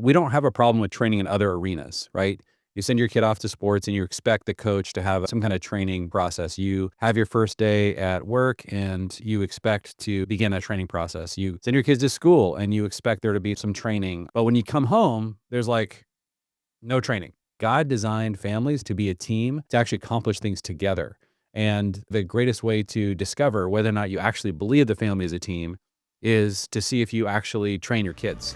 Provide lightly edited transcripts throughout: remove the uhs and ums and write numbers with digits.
We don't have a problem with training in other arenas, right? You send your kid off to sports and you expect the coach to have some kind of training process. You have your first day at work and you expect to begin that training process. You send your kids to school and you expect there to be some training. But when you come home, there's like no training. God designed families to be a team to actually accomplish things together. And the greatest way to discover whether or not you actually believe the family is a team is to see if you actually train your kids.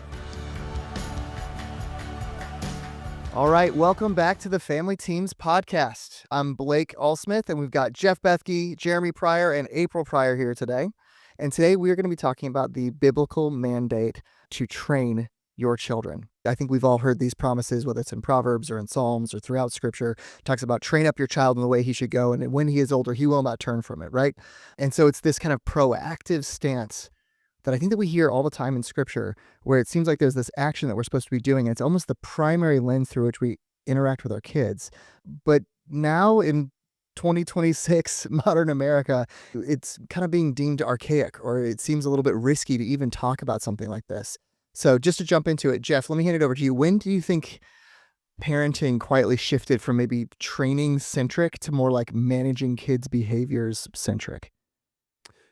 All right, welcome back to the Family Teams podcast. I'm Blake Allsmith, and we've got Jeff Bethke, Jeremy Pryor, and April Pryor here today. And today we're going to be talking about the biblical mandate to train your children. I think we've all heard these promises, whether it's in Proverbs or in Psalms or throughout Scripture. It talks about train up your child in the way he should go, and when he is older, he will not turn from it, right? And so it's this kind of proactive stance that I think that we hear all the time in Scripture, where it seems like there's this action that we're supposed to be doing, and it's almost the primary lens through which we interact with our kids. But now in 2026 modern America, it's kind of being deemed archaic, or it seems a little bit risky to even talk about something like this. So just to jump into it, Jeff, let me hand it over to you. When do you think parenting quietly shifted from maybe training centric to more like managing kids' behaviors centric?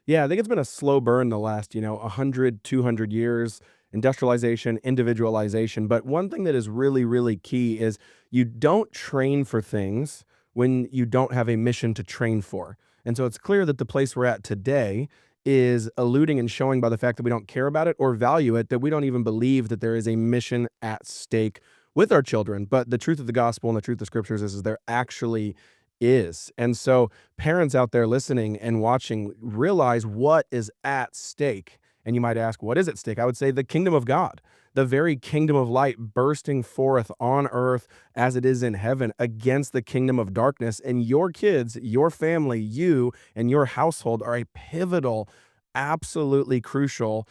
Yeah, I think it's been a slow burn the last, 100, 200 years, industrialization, individualization. But one thing that is really, really key is you don't train for things when you don't have a mission to train for. And so it's clear that the place we're at today is alluding and showing by the fact that we don't care about it or value it, that we don't even believe that there is a mission at stake with our children. But the truth of the gospel and the truth of the scriptures is there actually is. And so parents out there listening and watching, realize what is at stake. And you might ask, what is at stake? I would say the kingdom of God, the very kingdom of light bursting forth on earth as it is in heaven against the kingdom of darkness. And your kids, your family, you and your household are a pivotal, absolutely crucial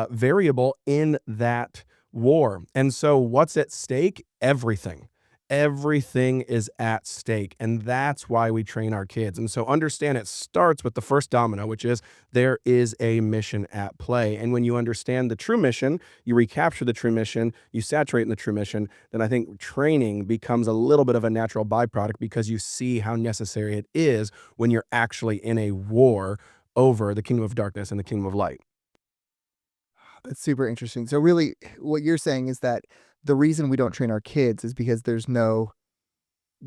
variable in that war. And so what's at stake? Everything. Everything is at stake, and that's why we train our kids. And so understand it starts with the first domino, which is there is a mission at play. And when you understand the true mission, you recapture the true mission, you saturate in the true mission, then I think training becomes a little bit of a natural byproduct because you see how necessary it is when you're actually in a war over the kingdom of darkness and the kingdom of light. That's super interesting. So really what you're saying is that the reason we don't train our kids is because there's no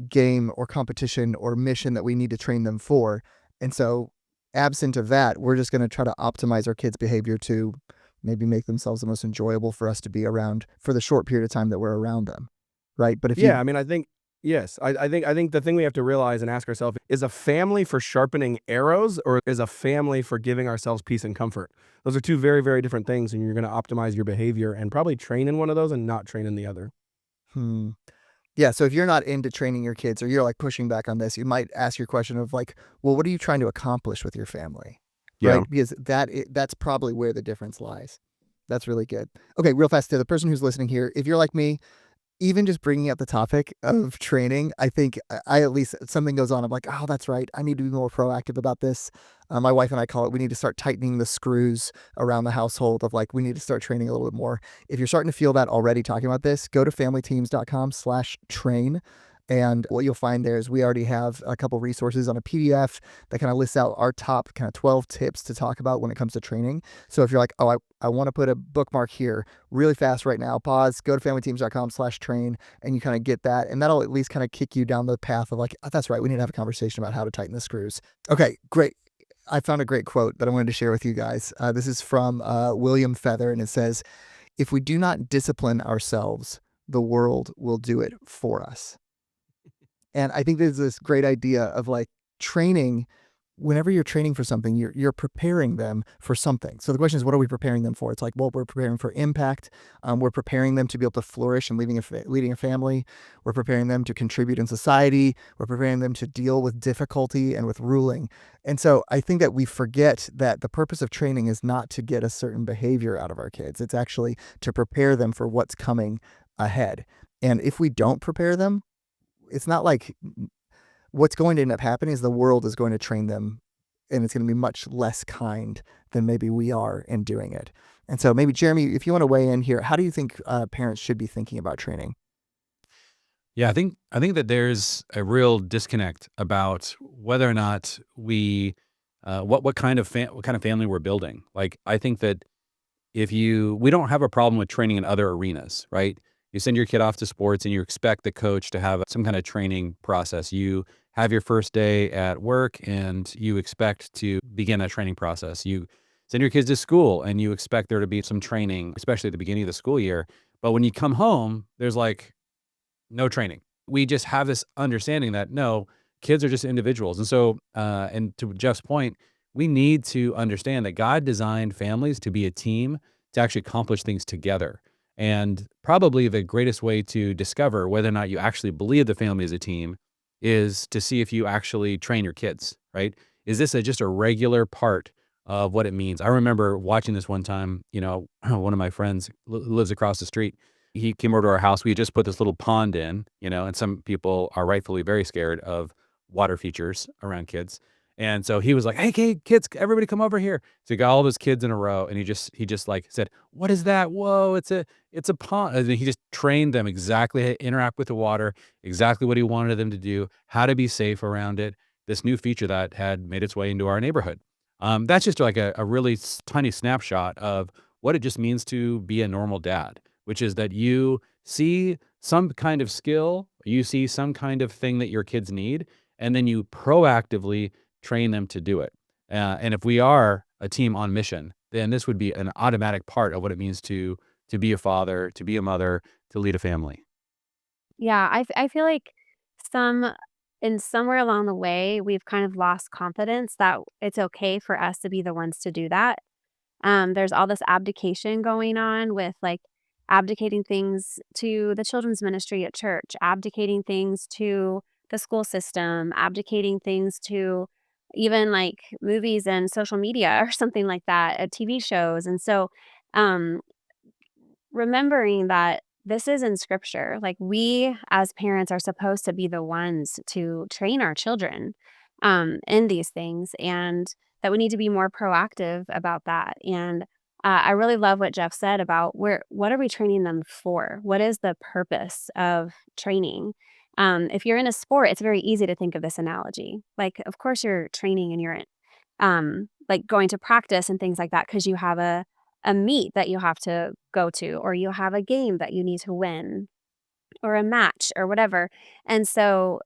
game or competition or mission that we need to train them for. And so absent of that, we're just going to try to optimize our kids' behavior to maybe make themselves the most enjoyable for us to be around for the short period of time that we're around them. Right. But if I mean, I think, yes, I think the thing we have to realize and ask ourselves, is a family for sharpening arrows or is a family for giving ourselves peace and comfort? Those are two very, very different things, and you're going to optimize your behavior and probably train in one of those and not train in the other. Yeah. So if you're not into training your kids or you're like pushing back on this, you might ask your question of like, well, what are you trying to accomplish with your family? Yeah. Right. Because that's probably where the difference lies. That's really good. Okay. Real fast to the person who's listening here. If you're like me, even just bringing up the topic of training, I think I at least something goes on. I'm like, oh, that's right. I need to be more proactive about this. My wife and I call it, we need to start tightening the screws around the household of like, we need to start training a little bit more. If you're starting to feel that already talking about this, go to familyteams.com/train. And what you'll find there is we already have a couple resources on a PDF that kind of lists out our top kind of 12 tips to talk about when it comes to training. So if you're like, oh, I want to put a bookmark here really fast right now, pause, go to familyteams.com/train, and you kind of get that. And that'll at least kind of kick you down the path of like, oh, that's right. We need to have a conversation about how to tighten the screws. Okay, great. I found a great quote that I wanted to share with you guys. This is from William Feather, and it says, if we do not discipline ourselves, the world will do it for us. And I think there's this great idea of like training. Whenever you're training for something, you're preparing them for something. So the question is, what are we preparing them for? It's like, well, we're preparing for impact. We're preparing them to be able to flourish and leading a family. We're preparing them to contribute in society. We're preparing them to deal with difficulty and with ruling. And so I think that we forget that the purpose of training is not to get a certain behavior out of our kids. It's actually to prepare them for what's coming ahead. And if we don't prepare them, it's not like what's going to end up happening is the world is going to train them, and it's going to be much less kind than maybe we are in doing it. And so maybe Jeremy, if you want to weigh in here, how do you think parents should be thinking about training? Yeah, I think that there's a real disconnect about whether or not we what kind of family we're building. Like I think that if you we don't have a problem with training in other arenas, right? You send your kid off to sports and you expect the coach to have some kind of training process. You have your first day at work and you expect to begin a training process. You send your kids to school and you expect there to be some training, especially at the beginning of the school year. But when you come home, there's like no training. We just have this understanding that no, kids are just individuals. And so, and to Jeff's point, we need to understand that God designed families to be a team to actually accomplish things together. And probably the greatest way to discover whether or not you actually believe the family is a team is to see if you actually train your kids, right? Is this just a regular part of what it means? I remember watching this one time, one of my friends who lives across the street, he came over to our house. We had just put this little pond in, and some people are rightfully very scared of water features around kids. And so he was like, "Hey, kids, everybody come over here." So he got all of his kids in a row and he just like said, "What is that? Whoa, it's a pond." And then he just trained them exactly how to interact with the water, exactly what he wanted them to do, how to be safe around it. This new feature that had made its way into our neighborhood. That's just like a really tiny snapshot of what it just means to be a normal dad, which is that you see some kind of skill, you see some kind of thing that your kids need, and then you proactively train them to do it. And if we are a team on mission, then this would be an automatic part of what it means to be a father, to be a mother, to lead a family. Yeah, I feel like some in somewhere along the way, we've kind of lost confidence that it's okay for us to be the ones to do that. There's all this abdication going on with, like, abdicating things to the children's ministry at church, abdicating things to the school system, abdicating things to even, like, movies and social media or something like that, TV shows, and so, um, remembering that this is in scripture, like, we as parents are supposed to be the ones to train our children, in these things, and that we need to be more proactive about that, and, I really love what Jeff said about what are we training them for? What is the purpose of training? If you're in a sport, it's very easy to think of this analogy. Like, of course, you're training and you're like, going to practice and things like that because you have a meet that you have to go to, or you have a game that you need to win, or a match, or whatever. And so,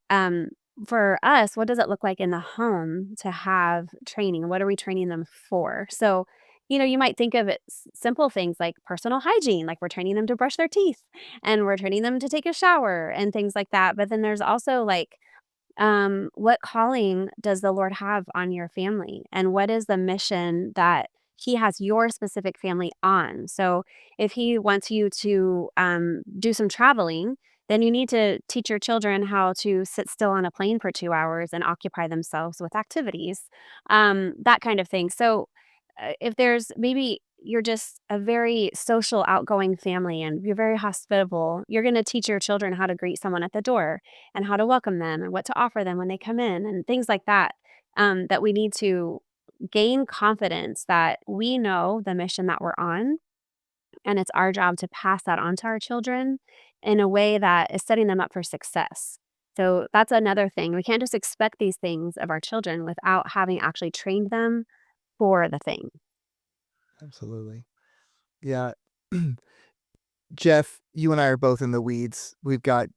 for us, what does it look like in the home to have training? What are we training them for? So, you might think of it simple things like personal hygiene, like we're training them to brush their teeth and we're training them to take a shower and things like that. But then there's also like what calling does the Lord have on your family? And what is the mission that He has your specific family on? So, if He wants you to do some traveling, then you need to teach your children how to sit still on a plane for 2 hours and occupy themselves with activities, that kind of thing. So, if there's maybe you're just a very social, outgoing family and you're very hospitable, you're going to teach your children how to greet someone at the door and how to welcome them and what to offer them when they come in and things like that. That we need to gain confidence that we know the mission that we're on, and it's our job to pass that on to our children in a way that is setting them up for success. So that's another thing. We can't just expect these things of our children without having actually trained them for the thing. Absolutely. Yeah. Jeff, you and I are both in the weeds. We've got,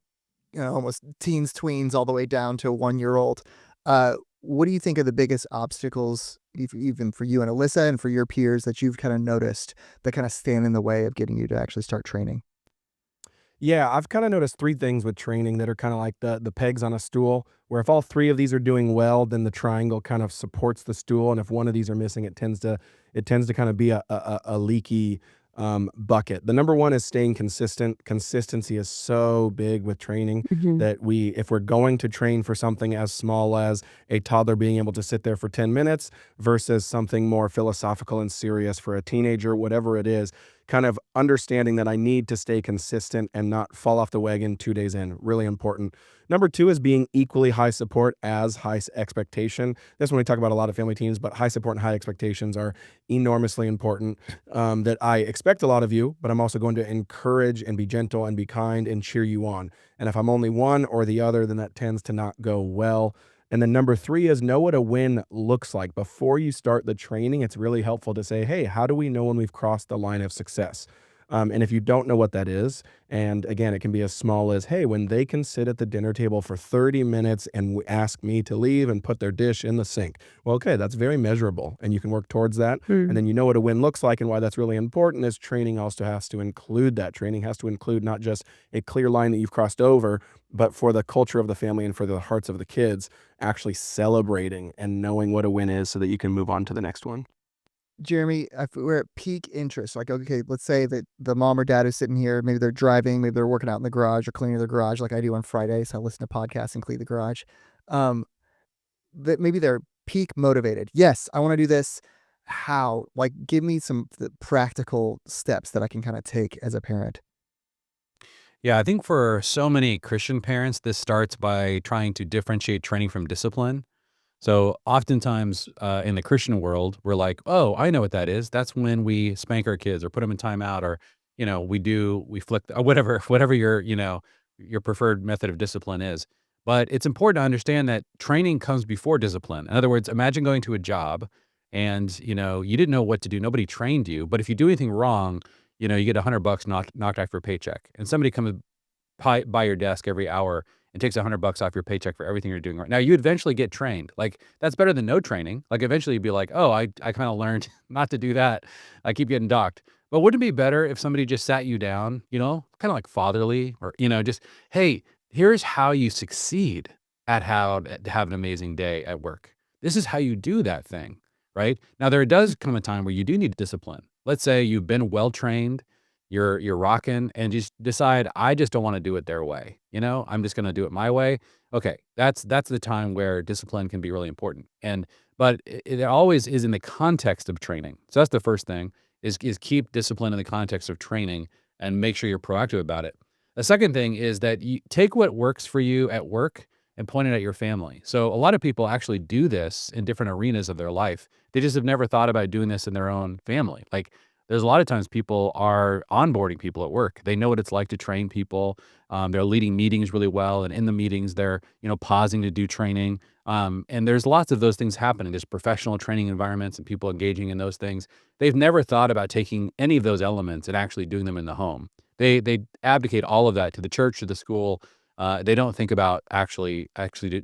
almost teens, tweens, all the way down to a 1 year old. What do you think are the biggest obstacles, even for you and Alyssa and for your peers, that you've kind of noticed that kind of stand in the way of getting you to actually start training? Yeah, I've kinda noticed 3 things with training that are kinda like the pegs on a stool, where if all 3 of these are doing well, then the triangle kind of supports the stool, and if one of these are missing, it tends to kinda be a leaky, bucket. The number 1 is staying consistent. Consistency is so big with training Mhm. that if we're going to train for something as small as a toddler being able to sit there for 10 minutes versus something more philosophical and serious for a teenager, whatever it is, kind of understanding that I need to stay consistent and not fall off the wagon 2 days in. Really important. Number two is being equally high support as high expectation. This one we talk about a lot of family teams, but high support and high expectations are enormously important. That I expect a lot of you, but I'm also going to encourage and be gentle and be kind and cheer you on. And if I'm only one or the other, then that tends to not go well. And then number three is know what a win looks like. Before you start the training, it's really helpful to say, hey, how do we know when we've crossed the line of success? And if you don't know what that is, and again, it can be as small as, hey, when they can sit at the dinner table for 30 minutes and ask me to leave and put their dish in the sink. Well, okay, that's very measurable, and you can work towards that. And then you know what a win looks like, and why that's really important is training also has to include that. Training has to include not just a clear line that you've crossed over, but for the culture of the family and for the hearts of the kids, actually celebrating and knowing what a win is so that you can move on to the next one. Jeremy, if we're at peak interest, like, okay, let's say that the mom or dad is sitting here, maybe they're driving, maybe they're working out in the garage or cleaning the garage like I do on Fridays. I listen to podcasts and clean the garage. Um, that maybe they're peak motivated. Yes, I want to do this. How? Like, give me some practical steps that I can kind of take as a parent. Yeah, I think for so many Christian parents, this starts by trying to differentiate training from discipline. So oftentimes in the Christian world, we're like, oh, I know what that is. That's when we spank our kids or put them in timeout, or we flick or whatever whatever your preferred method of discipline is. But it's important to understand that training comes before discipline. In other words, imagine going to a job and you didn't know what to do. Nobody trained you, but if you do anything wrong, you get $100 knocked off your paycheck, and somebody comes by your desk every hour and takes $100 off your paycheck for everything you're doing right now. You eventually get trained. Like, that's better than no training. Like, eventually you'd be like, oh, I kind of learned not to do that. I keep getting docked. But wouldn't it be better if somebody just sat you down, kind of like fatherly, or, just, hey, here's how you succeed at how to have an amazing day at work. This is how you do that thing, right? Now, there does come a time where you do need discipline. Let's say you've been well trained, you're rocking, and just decide, I just don't want to do it their way. I'm just going to do it my way. Okay, that's the time where discipline can be really important. But it always is in the context of training. So that's the first thing is keep discipline in the context of training and make sure you're proactive about it. The second thing is that you take what works for you at work and point it at your family. So a lot of people actually do this in different arenas of their life. They just have never thought about doing this in their own family. Like, there's a lot of times people are onboarding people at work. They know what it's like to train people. They're leading meetings really well, and in the meetings, they're pausing to do training. And there's lots of those things happening. There's professional training environments and people engaging in those things. They've never thought about taking any of those elements and actually doing them in the home. They abdicate all of that to the church, to the school. They don't think about actually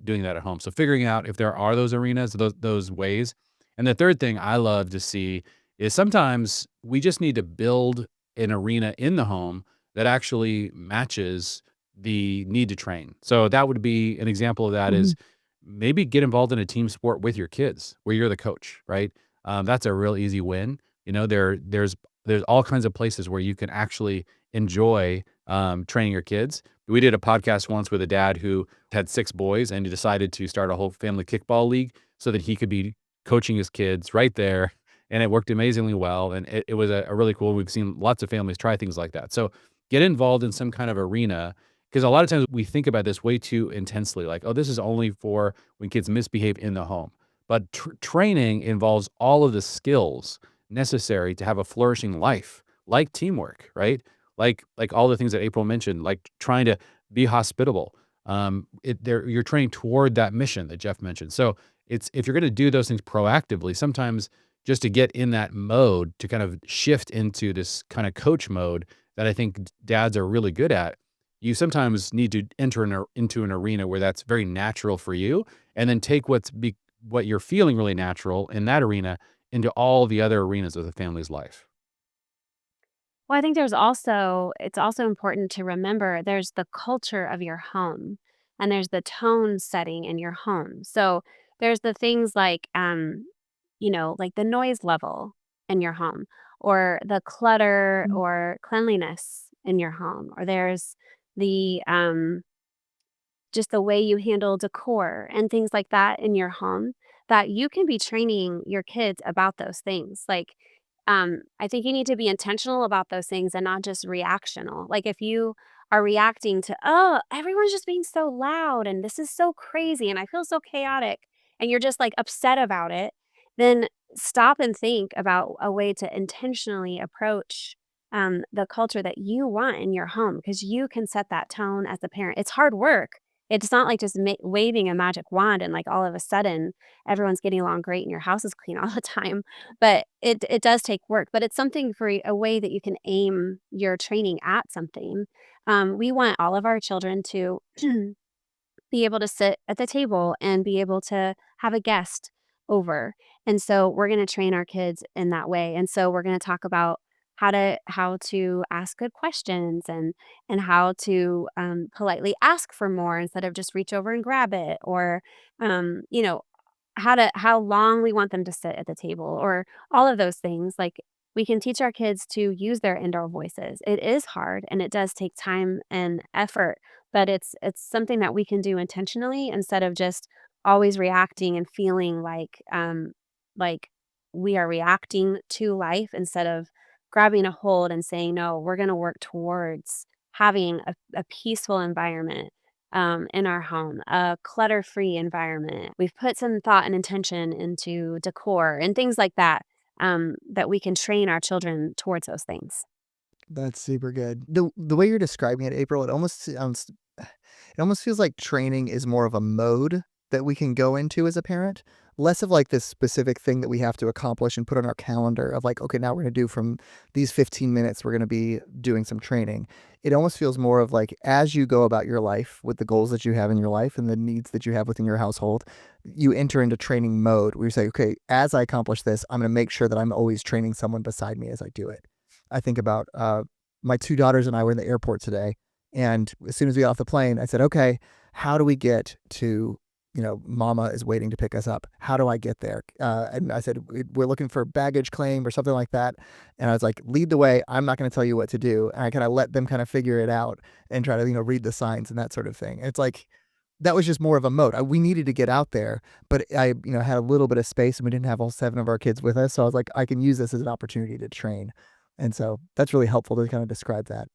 doing that at home. So figuring out if there are those arenas, those ways. And the third thing I love to see is sometimes we just need to build an arena in the home that actually matches the need to train. So that would be an example of that Mhm. is maybe get involved in a team sport with your kids where you're the coach, right? That's a real easy win. There's all kinds of places where you can actually enjoy training your kids. We did a podcast once with a dad who had 6 boys, and he decided to start a whole family kickball league so that he could be coaching his kids right there, and it worked amazingly well, and it was a really cool. We've seen lots of families try things like that. So get involved in some kind of arena, because a lot of times we think about this way too intensely, like, oh, this is only for when kids misbehave in the home. But training involves all of the skills necessary to have a flourishing life, like teamwork, right? Like all the things that April mentioned, like trying to be hospitable. You're training toward that mission that Jeff mentioned. So it's if you're going to do those things proactively, sometimes just to get in that mode to kind of shift into this kind of coach mode that I think dads are really good at. You sometimes need to enter into an arena where that's very natural for you, and then take what you're feeling really natural in that arena into all the other arenas of the family's life. Well, I think it's also important to remember there's the culture of your home and there's the tone setting in your home. So there's the things like, like the noise level in your home, or the clutter Mhm. or cleanliness in your home, or there's the, just the way you handle decor and things like that in your home, that you can be training your kids about those things. Like, I think you need to be intentional about those things and not just reactional. Like if you are reacting to, oh, everyone's just being so loud and this is so crazy and I feel so chaotic, and you're just like upset about it, then stop and think about a way to intentionally approach the culture that you want in your home, because you can set that tone as a parent. It's hard work. It's not like just waving a magic wand and like all of a sudden everyone's getting along great and your house is clean all the time. But it does take work, but it's something for a way that you can aim your training at something. We want all of our children to be able to sit at the table and be able to have a guest over. And so we're going to train our kids in that way. And so we're going to talk about how to ask good questions, and how to politely ask for more instead of just reach over and grab it, or you know, how long we want them to sit at the table, or all of those things. Like, we can teach our kids to use their indoor voices. It is hard and it does take time and effort, but it's something that we can do intentionally instead of just always reacting and feeling like we are reacting to life, instead of grabbing a hold and saying, no, we're going to work towards having a peaceful environment in our home, a clutter-free environment. We've put some thought and intention into decor and things like that, that we can train our children towards those things. That's super good. The way you're describing it, April, it almost sounds it almost feels like training is more of a mode that we can go into as a parent, less of like this specific thing that we have to accomplish and put on our calendar of like, okay, now we're going to do from these 15 minutes, we're going to be doing some training. It almost feels more of like as you go about your life with the goals that you have in your life and the needs that you have within your household, you enter into training mode where you say, okay, as I accomplish this, I'm going to make sure that I'm always training someone beside me as I do it. I think about my two daughters and I were in the airport today. And as soon as we got off the plane, I said, okay, how do we get to, mama is waiting to pick us up. How do I get there? And I said, we're looking for baggage claim or something like that. And I was like, lead the way. I'm not going to tell you what to do. And I kind of let them kind of figure it out and try to, read the signs and that sort of thing. And it's like, that was just more of a mode. We needed to get out there, but I, had a little bit of space and we didn't have all 7 of our kids with us. So I was like, I can use this as an opportunity to train. And so that's really helpful to kind of describe that.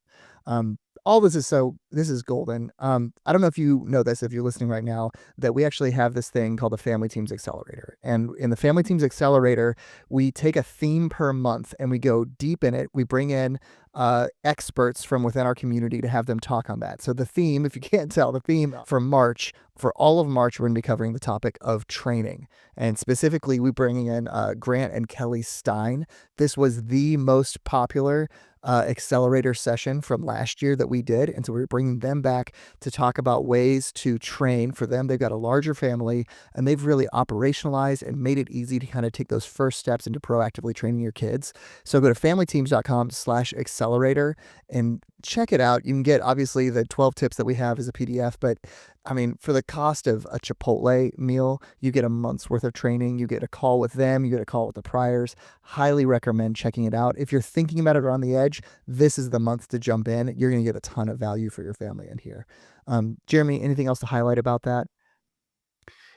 All this is golden. I don't know if you know this, if you're listening right now, that we actually have this thing called the Family Teams Accelerator. And in the Family Teams Accelerator, we take a theme per month and we go deep in it. We bring in experts from within our community to have them talk on that. So the theme, if you can't tell, the theme for all of March, we're going to be covering the topic of training. And specifically, we're bringing in Grant and Kelly Stein. This was the most popular accelerator session from last year that we did. And so we're bringing them back to talk about ways to train for them. They've got a larger family and they've really operationalized and made it easy to kind of take those first steps into proactively training your kids. So go to familyteams.com/accelerator and check it out. You can get obviously the 12 tips that we have as a PDF, but I mean, for the cost of a Chipotle meal, you get a month's worth of training. You get a call with them. You get a call with the priors. Highly recommend checking it out. If you're thinking about it or on the edge, this is the month to jump in. You're going to get a ton of value for your family in here. Jeremy, anything else to highlight about that?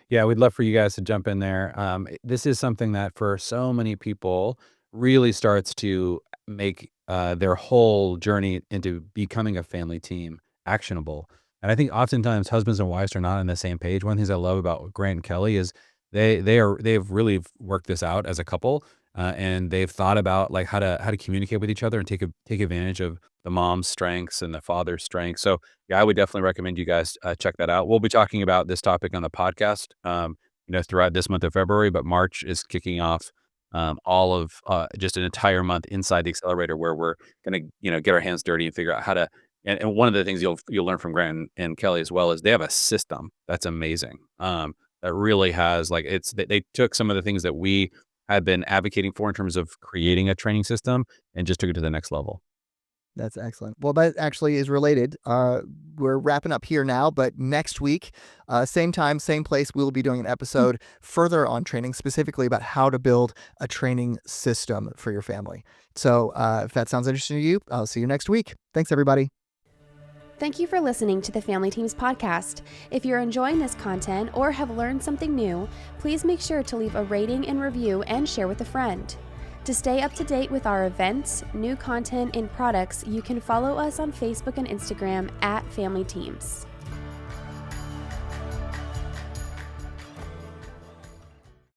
Yeah, we'd love for you guys to jump in there. This is something that for so many people really starts to make their whole journey into becoming a family team actionable. And I think oftentimes husbands and wives are not on the same page. One of the things I love about Grant and Kelly is they've really worked this out as a couple, and they've thought about like how to communicate with each other and take advantage of the mom's strengths and the father's strengths. So yeah, I would definitely recommend you guys check that out. We'll be talking about this topic on the podcast, throughout this month of February, but March is kicking off all of just an entire month inside the accelerator where we're gonna get our hands dirty and figure out how to. And one of the things you'll learn from Grant and Kelly as well is they have a system that's amazing. That really has they took some of the things that we had been advocating for in terms of creating a training system and just took it to the next level. That's excellent. Well, that actually is related. We're wrapping up here now, but next week, same time, same place, we'll be doing an episode further on training, specifically about how to build a training system for your family. So if that sounds interesting to you, I'll see you next week. Thanks, everybody. Thank you for listening to the Family Teams podcast. If you're enjoying this content or have learned something new, please make sure to leave a rating and review and share with a friend. To stay up to date with our events, new content, and products, you can follow us on Facebook and Instagram at Family Teams.